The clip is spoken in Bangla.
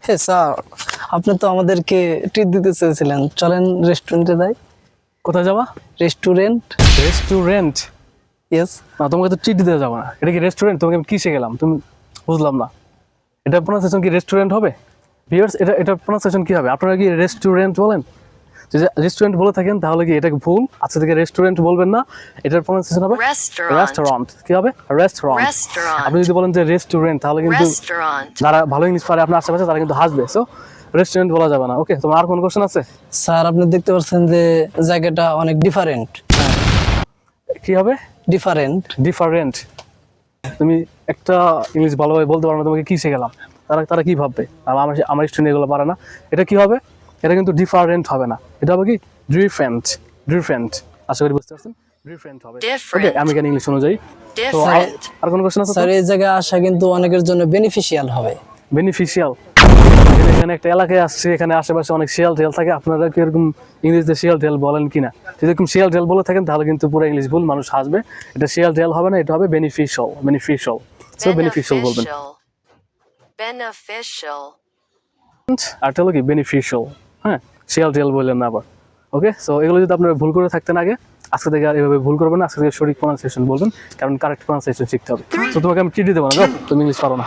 হ্যাঁ স্যার, আপনি তো আমাদেরকে ট্রিট দিতে চেয়েছিলেন, চলেন রেস্টুরেন্টে যাই। কোথায় যাবা? রেস্টুরেন্ট। রেস্টুরেন্ট? ইয়েস। না, তোমাকে তো ট্রিট দিতে যাবো না। এটা কি রেস্টুরেন্ট? তোমাকে আমি কি শিখেলাম তুমি বুঝলাম না। এটা প্রোনাউন্সিয়েশন কি রেস্টুরেন্ট হবে? ভিউয়ার্স, এটা প্রোনাউন্সিয়েশন কি হবে? আপনারা কি রেস্টুরেন্ট বলেন? যদি রেস্টুরেন্ট বলে থাকেন তাহলে কি এটা ভুল? আজকে থেকে রেস্টুরেন্ট বলবেন না, এটার প্রোনাউন্সিয়েশন হবে রেস্টুরেন্ট। কি হবে? রেস্টুরেন্ট। আপনি যদি বলেন যে রেস্টুরেন্ট তাহলে কিন্তু যারা ভালো ইংলিশ পারে আপনার আশেপাশে তারা কিন্তু হাসবে। সো রেস্টুরেন্ট বলা যাবে না। ওকে, তোমার আর কোন কোশ্চেন আছে? স্যার, আপনি দেখতে পাচ্ছেন যে জায়গাটা অনেক ডিফারেন্ট। কি হবে? ডিফারেন্ট। ডিফারেন্ট। তুমি একটা ইংলিশ ভালোভাবে বলতে পারো না, তোমাকে কি শিখালাম? তারা কি ভাববে? আমার স্টুডেন্ট এগুলো পারে না। এটা কি হবে? এটা কিন্তু ডিফারেন্ট হবে না, এটা হবে কি ডিফারেন্ট। ডিফারেন্ট, আশা করি বুঝতে পারছেন। ডিফারেন্ট হবে। ওকে, আমেরিকান ইংলিশ অনুযায়ী। তো আর কোন কোশ্চেন আছে? স্যার, এই জায়গায় আসা কিন্তু অনেকের জন্য বেনিফিশিয়াল হবে। বেনিফিশিয়াল? এখানে একটা এলাকায় আসছে, এখানে আশেপাশে অনেক শিয়াল টেল থাকে। আপনারা কি এরকম ইংলিশে শিয়াল টেল বলেন কিনা? যদি এরকম শিয়াল টেল বলে থাকেন তাহলে কিন্তু পুরো ইংলিশ ভুল, মানুষ হাসবে। এটা শিয়াল টেল হবে না, এটা হবে বেনিফিশিয়াল। বেনিফিশিয়াল। সো বেনিফিশিয়াল বলবেন। আর টেল কি বেনিফিশিয়াল। হ্যাঁ, শিয়াল টেল বললেন না আবার। ওকে, সো এগুলো যদি আপনারা ভুল করে থাকতেন আগে, আজকে থেকে আর এভাবে ভুল করবেন না। আজকে থেকে সঠিক প্রোনাউন্সিয়েশন বলবেন, কারণ কারেক্ট প্রোনাউন্সিয়েশন শিখতে হবে। তো তোমাকে আমি চিঠি দেবো না, তুমি ইংলিশ পারো না।